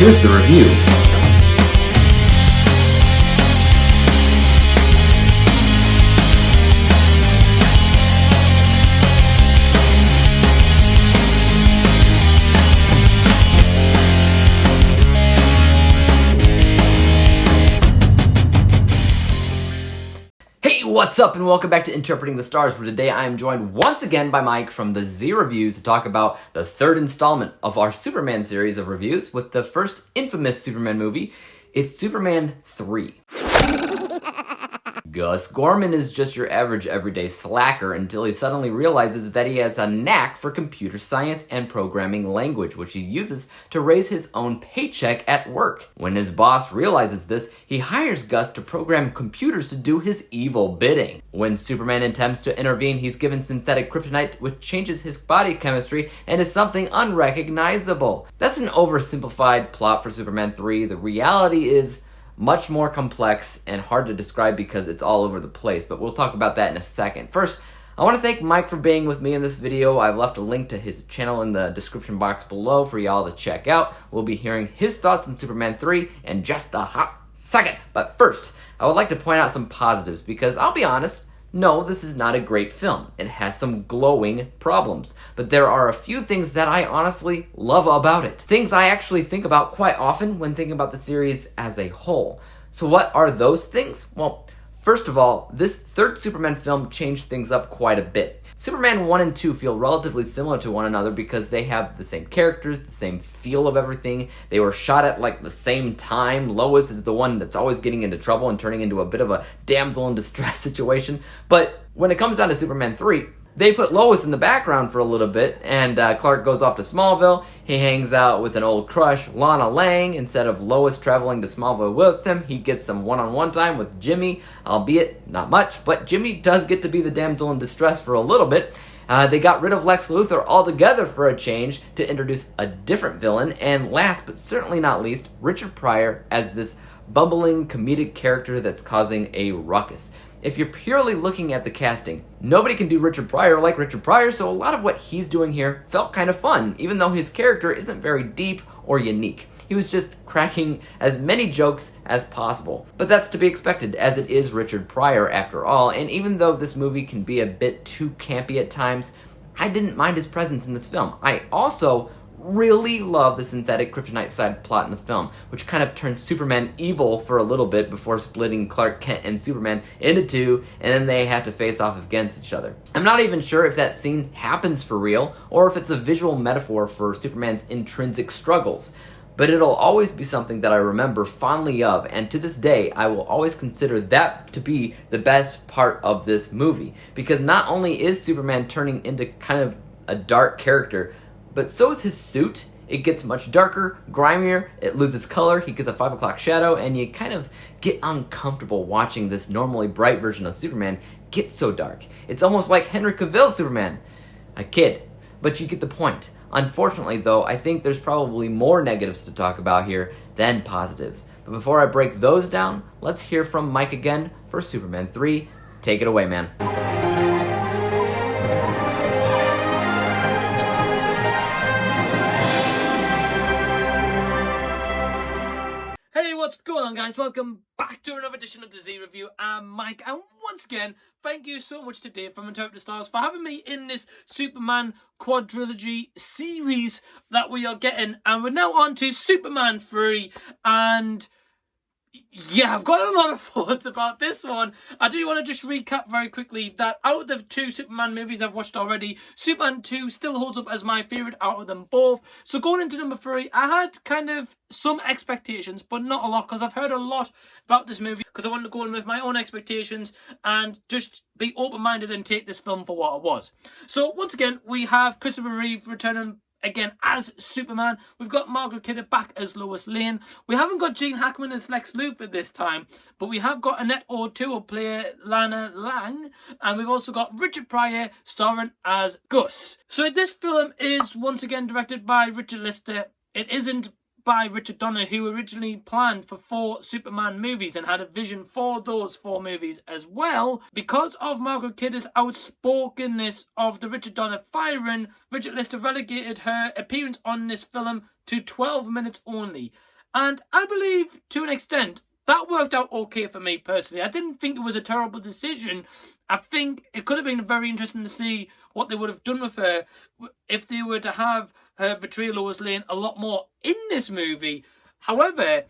here's the review. What's up, and welcome back to Interpreting the Stars, where today I am joined once again by Mike from the Z Reviews to talk about the third installment of our Superman series of reviews with the first infamous Superman movie. It's Superman 3. Gus Gorman is just your average everyday slacker until he suddenly realizes that he has a knack for computer science and programming language, which he uses to raise his own paycheck at work. When his boss realizes this, he hires Gus to program computers to do his evil bidding. When Superman attempts to intervene, he's given synthetic kryptonite, which changes his body chemistry and is something unrecognizable. That's an oversimplified plot for Superman 3. The reality is much more complex and hard to describe because it's all over the place, but we'll talk about that in a second. First, I want to thank Mike for being with me in this video. I've left a link to his channel in the description box below for y'all to check out. We'll be hearing his thoughts on Superman 3 in just a hot second. But first, I would like to point out some positives because I'll be honest, no, this is not a great film. It has some glowing problems, but there are a few things that I honestly love about it. Things I actually think about quite often when thinking about the series as a whole. So what are those things? Well, first of all, this third Superman film changed things up quite a bit. Superman 1 and 2 feel relatively similar to one another because they have the same characters, the same feel of everything. They were shot at like the same time. Lois is the one that's always getting into trouble and turning into a bit of a damsel in distress situation. But when it comes down to Superman 3, they put Lois in the background for a little bit, and Clark goes off to Smallville. He hangs out with an old crush, Lana Lang. Instead of Lois traveling to Smallville with him, he gets some one-on-one time with Jimmy, albeit not much, but Jimmy does get to be the damsel in distress for a little bit. They got rid of Lex Luthor altogether for a change to introduce a different villain, and last but certainly not least, Richard Pryor as this bumbling comedic character that's causing a ruckus. If you're purely looking at the casting, nobody can do Richard Pryor like Richard Pryor, so a lot of what he's doing here felt kind of fun, even though his character isn't very deep or unique. He was just cracking as many jokes as possible. But that's to be expected, as it is Richard Pryor after all, and even though this movie can be a bit too campy at times, I didn't mind his presence in this film. I also really love the synthetic kryptonite side plot in the film, which kind of turns Superman evil for a little bit before splitting Clark Kent and Superman into two, and then they have to face off against each other. I'm not even sure if that scene happens for real, or if it's a visual metaphor for Superman's intrinsic struggles, but it'll always be something that I remember fondly of, and to this day, I will always consider that to be the best part of this movie, because not only is Superman turning into kind of a dark character, but so is his suit. It gets much darker, grimier, it loses color, he gets a 5 o'clock shadow, and you kind of get uncomfortable watching this normally bright version of Superman get so dark. It's almost like Henry Cavill's Superman. I kid, but you get the point. Unfortunately, though, I think there's probably more negatives to talk about here than positives. But before I break those down, let's hear from Mike again for Superman 3. Take it away, man. What's going on, guys? Welcome back to another edition of the Z Review. I'm Mike, and once again, thank you so much to Dave from Interpreting the Stars for having me in this Superman quadrilogy series that we are getting. And we're now on to Superman 3, and yeah, I've got a lot of thoughts about this one. I do want to just recap very quickly that out of the two Superman movies I've watched already, Superman 2 still holds up as my favourite out of them both. So going into number 3, I had kind of some expectations, but not a lot, because I've heard a lot about this movie, because I wanted to go in with my own expectations and just be open-minded and take this film for what it was. So once again, we have Christopher Reeve returning again as Superman. We've got Margaret Kidder back as Lois Lane. We haven't got Gene Hackman as Lex Luthor this time, but we have got Annette O'Toole play Lana Lang, and we've also got Richard Pryor starring as Gus. So this film is once again directed by Richard Lister. It isn't by Richard Donner, who originally planned for 4 Superman movies and had a vision for those 4 movies as well. Because of Margaret Kidder's outspokenness of the Richard Donner firing, Richard Lister relegated her appearance on this film to 12 minutes only. And I believe, to an extent, that worked out okay for me personally. I didn't think it was a terrible decision. I think it could have been very interesting to see what they would have done with her if they were to have her portray Lois Lane a lot more in this movie. However,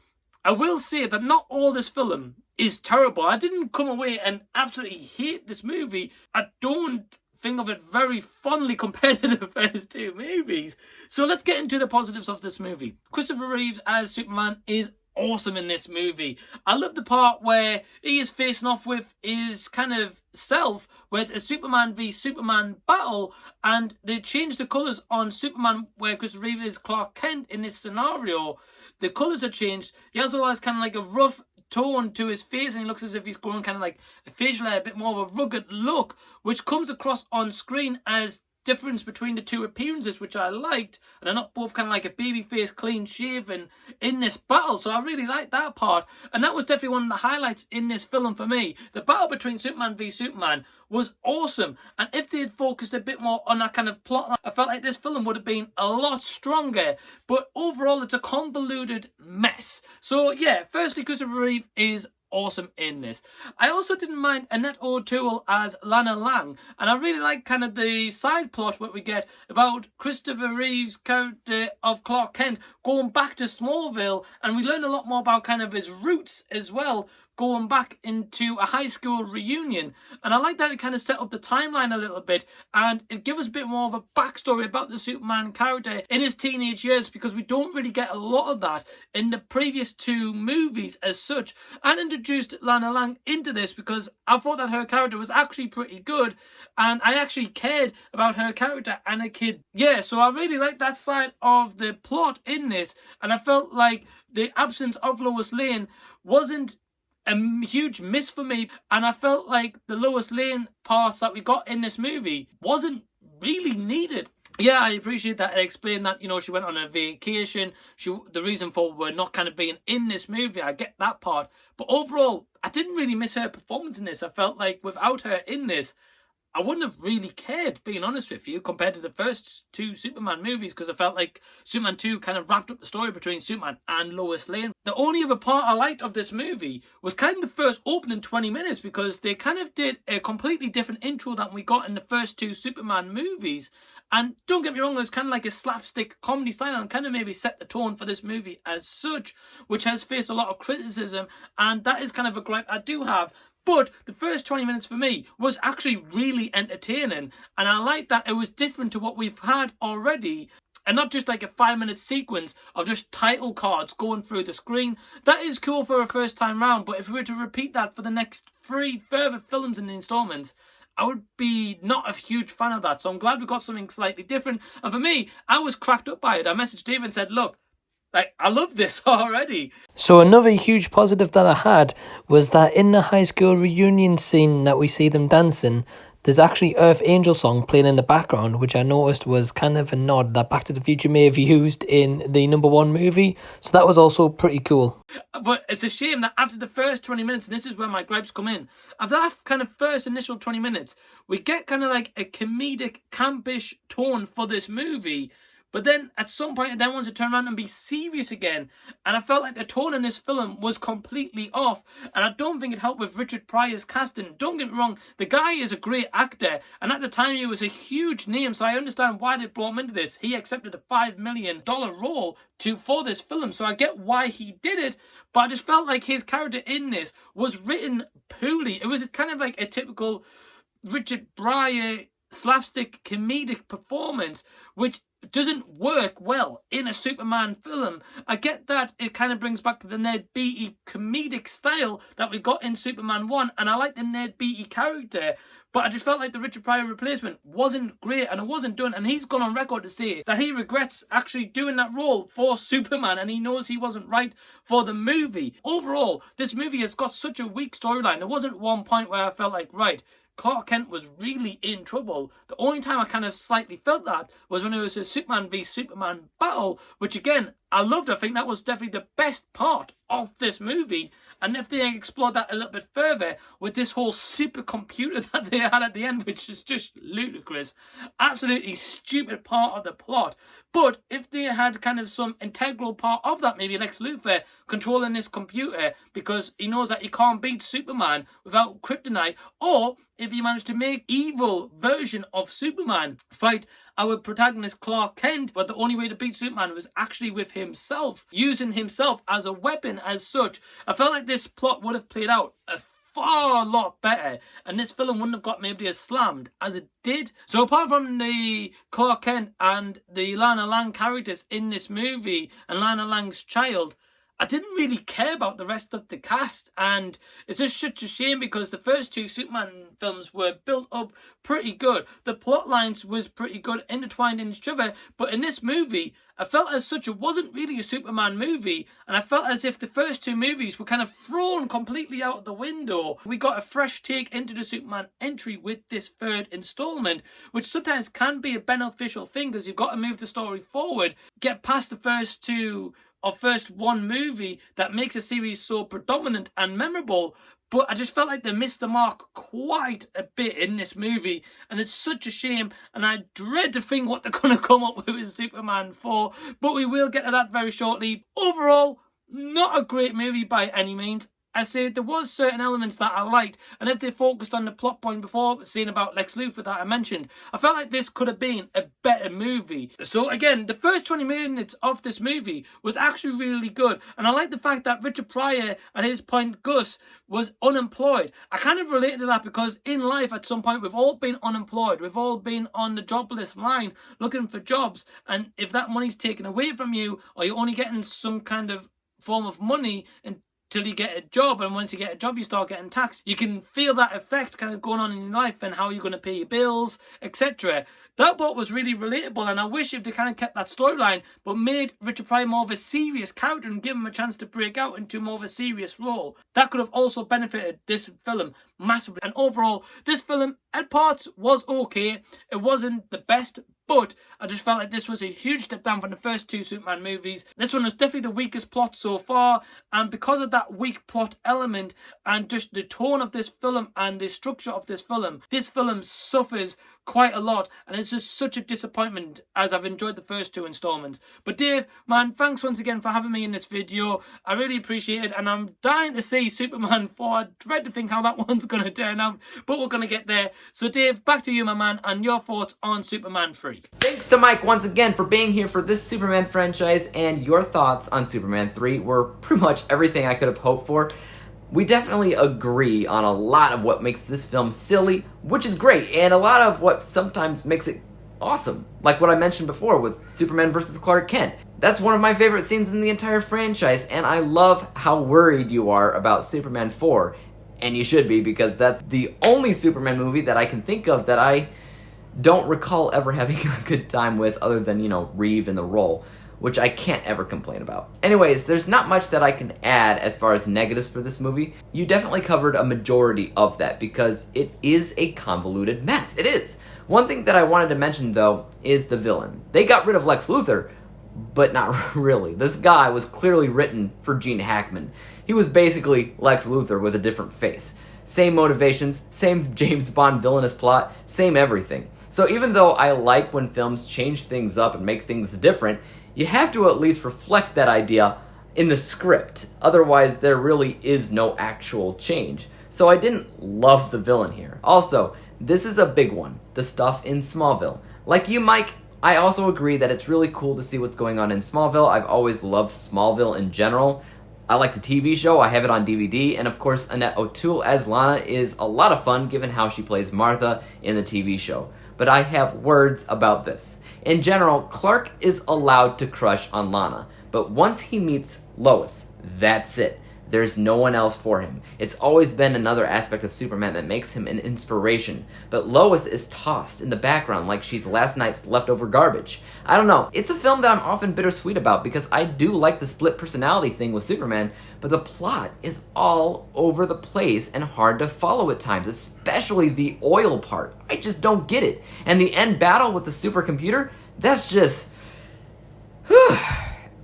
I will say that not all this film is terrible. I didn't come away and absolutely hate this movie. I don't think of it very fondly compared to the first two movies. So let's get into the positives of this movie. Christopher Reeve as Superman is awesome in this movie. I love the part where he is facing off with his kind of self, where it's a Superman v Superman battle, and they change the colours on Superman, where Christopher Reeve is Clark Kent in this scenario. The colours are changed. He also has kind of like a rough tone to his face, and he looks as if he's growing kind of like a facial hair, a bit more of a rugged look, which comes across on screen as difference between the two appearances, which I liked, and they're not both kind of like a baby face, clean shaven in this battle, so I really liked that part, and that was definitely one of the highlights in this film for me. The battle between Superman v Superman was awesome, and if they had focused a bit more on that kind of plot, I felt like this film would have been a lot stronger, but overall it's a convoluted mess. So yeah, firstly, Christopher Reeve is awesome in this. I also didn't mind Annette O'Toole as Lana Lang, and I really like kind of the side plot what we get about Christopher Reeve's character of Clark Kent going back to Smallville, and we learn a lot more about kind of his roots as well, going back into a high school reunion. And I like that it kind of set up the timeline a little bit, and it gives us a bit more of a backstory about the Superman character in his teenage years, because we don't really get a lot of that in the previous two movies as such. And introduced Lana Lang into this because I thought that her character was actually pretty good, and I actually cared about her character and a kid. Yeah, so I really liked that side of the plot in this, and I felt like the absence of Lois Lane wasn't a huge miss for me, and I felt like the Lois Lane parts that we got in this movie wasn't really needed. Yeah, I appreciate that. It explained that, you know, she went on a vacation. The reason for her not kind of being in this movie, I get that part. But overall, I didn't really miss her performance in this. I felt like without her in this, I wouldn't have really cared, being honest with you, compared to the first two Superman movies, because I felt like Superman 2 kind of wrapped up the story between Superman and Lois Lane. The only other part I liked of this movie was kind of the first opening 20 minutes, because they kind of did a completely different intro than we got in the first two Superman movies. And don't get me wrong, it was kind of like a slapstick comedy style, and kind of maybe set the tone for this movie as such, which has faced a lot of criticism, and that is kind of a gripe I do have. But the first 20 minutes for me was actually really entertaining, and I like that it was different to what we've had already, and not just like a 5-minute sequence of just title cards going through the screen. That is cool for a first time round, but if we were to repeat that for the next 3 further films in the installments, I would be not a huge fan of that. So I'm glad we got something slightly different, and for me, I was cracked up by it. I messaged Dave and said, look, I love this already. So another huge positive that I had was that in the high school reunion scene that we see them dancing, there's actually Earth Angel song playing in the background, which I noticed was kind of a nod that Back to the Future may have used in the #1 movie. So that was also pretty cool. But it's a shame that after the first 20 minutes, and this is where my gripes come in, after that kind of first initial 20 minutes, we get kind of like a comedic, campish tone for this movie. But then at some point it then wants to turn around and be serious again. And I felt like the tone in this film was completely off. And I don't think it helped with Richard Pryor's casting. Don't get me wrong, the guy is a great actor. And at the time he was a huge name, so I understand why they brought him into this. He accepted a $5 million role for this film, so I get why he did it. But I just felt like his character in this was written poorly. It was kind of like a typical Richard Pryor slapstick comedic performance, which doesn't work well in a Superman film. I get that it kind of brings back the Ned Beatty comedic style that we got in Superman 1, and I like the Ned Beatty character, but I just felt like the Richard Pryor replacement wasn't great, and it wasn't done, and he's gone on record to say that he regrets actually doing that role for Superman, and he knows he wasn't right for the movie. Overall, this movie has got such a weak storyline. There wasn't one point where I felt like, right, Clark Kent was really in trouble. The only time I kind of slightly felt that was when it was a Superman v Superman battle, which again, I loved. I think that was definitely the best part of this movie. And if they explored that a little bit further with this whole supercomputer that they had at the end, which is just ludicrous, absolutely stupid part of the plot. But if they had kind of some integral part of that, maybe Lex Luthor controlling this computer because he knows that he can't beat Superman without kryptonite, or if he managed to make evil version of Superman fight our protagonist Clark Kent, but the only way to beat Superman was actually with himself, using himself as a weapon as such, I felt like this plot would have played out a far lot better, and this film wouldn't have got maybe as slammed as it did. So apart from the Clark Kent and the Lana Lang characters in this movie and Lana Lang's child, I didn't really care about the rest of the cast, and it's just such a shame because the first two Superman films were built up pretty good. The plot lines was pretty good, intertwined in each other, but in this movie, I felt as such it wasn't really a Superman movie, and I felt as if the first two movies were kind of thrown completely out of the window. We got a fresh take into the Superman entry with this third installment, which sometimes can be a beneficial thing because you've got to move the story forward, get past the first two or first one movie that makes a series so predominant and memorable. But I just felt like they missed the mark quite a bit in this movie, and it's such a shame, and I dread to think what they're going to come up with Superman 4, but we will get to that very shortly. Overall, not a great movie by any means. I say there was certain elements that I liked, and if they focused on the plot point before, saying about Lex Luthor that I mentioned, I felt like this could have been a better movie. So again, the first 20 minutes of this movie was actually really good, and I like the fact that Richard Pryor, at his point, Gus, was unemployed. I kind of related to that because in life at some point we've all been unemployed, we've all been on the jobless line looking for jobs, and if that money's taken away from you, or you're only getting some kind of form of money until you get a job, and once you get a job you start getting taxed, you can feel that effect kind of going on in your life and how you're going to pay your bills, etc. That part was really relatable, and I wish if they kind of kept that storyline but made Richard Pryor more of a serious character and give him a chance to break out into more of a serious role. That could have also benefited this film massively. And overall, this film at parts was okay. It wasn't the best, but I just felt like this was a huge step down from the first two Superman movies. This one was definitely the weakest plot so far, and because of that weak plot element and just the tone of this film and the structure of this film suffers quite a lot, and it's just such a disappointment as I've enjoyed the first two installments. But Dave, man, thanks once again for having me in this video. I really appreciate it, and I'm dying to see Superman 4. I dread to think how that one's going to turn out, but we're going to get there. So Dave, back to you, my man, and your thoughts on Superman 3. Thanks to Mike once again for being here for this Superman franchise, and your thoughts on Superman 3 were pretty much everything I could have hoped for. We definitely agree on a lot of what makes this film silly, which is great, and a lot of what sometimes makes it awesome. Like what I mentioned before with Superman vs. Clark Kent. That's one of my favorite scenes in the entire franchise, and I love how worried you are about Superman 4. And you should be, because that's the only Superman movie that I can think of that I don't recall ever having a good time with, other than, Reeve in the role, which I can't ever complain about. Anyways, there's not much that I can add as far as negatives for this movie. You definitely covered a majority of that, because it is a convoluted mess. It is. One thing that I wanted to mention, though, is the villain. They got rid of Lex Luthor, but not really. This guy was clearly written for Gene Hackman. He was basically Lex Luthor with a different face. Same motivations, same James Bond villainous plot, same everything. So even though I like when films change things up and make things different, you have to at least reflect that idea in the script. Otherwise, there really is no actual change. So I didn't love the villain here. Also, this is a big one, the stuff in Smallville. Like you, Mike, I also agree that it's really cool to see what's going on in Smallville. I've always loved Smallville in general. I like the TV show, I have it on DVD, and of course Annette O'Toole as Lana is a lot of fun given how she plays Martha in the TV show. But I have words about this. In general, Clark is allowed to crush on Lana, but once he meets Lois, that's it. There's no one else for him. It's always been another aspect of Superman that makes him an inspiration, but Lois is tossed in the background like she's last night's leftover garbage. I don't know, it's a film that I'm often bittersweet about because I do like the split personality thing with Superman, but the plot is all over the place and hard to follow at times, especially the oil part. I just don't get it. And the end battle with the supercomputer, that's just...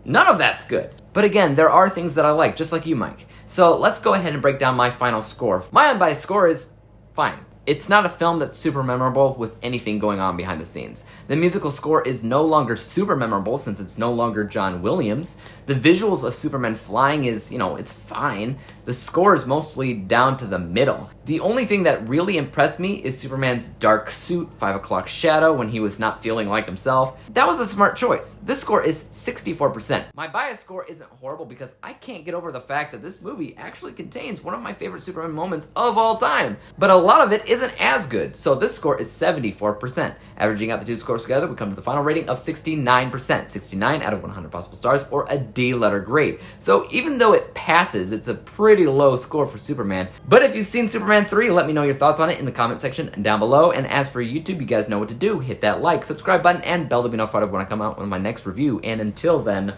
none of that's good. But again, there are things that I like, just like you, Mike. So let's go ahead and break down my final score. My unbiased score is fine. It's not a film that's super memorable with anything going on behind the scenes. The musical score is no longer super memorable since it's no longer John Williams. The visuals of Superman flying is, it's fine. The score is mostly down to the middle. The only thing that really impressed me is Superman's dark suit, 5 o'clock shadow when he was not feeling like himself. That was a smart choice. This score is 64%. My bias score isn't horrible because I can't get over the fact that this movie actually contains one of my favorite Superman moments of all time. But a lot of it isn't as good, so this score is 74%. Averaging out the two scores together, we come to the final rating of 69%. 69 out of 100 possible stars, or a D-letter grade. So even though it passes, it's a pretty low score for Superman. But if you've seen Superman 3, let me know your thoughts on it in the comment section down below. And as for YouTube, you guys know what to do. Hit that like, subscribe button, and bell to be notified when I come out with my next review. And until then,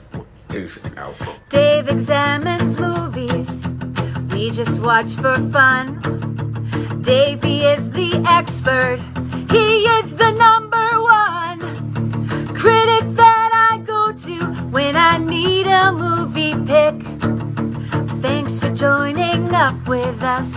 peace out. Dave examines movies we just watch for fun. Davey is the expert. He is the #1 critic that I go to when I need a movie pick. Thanks for joining up with us.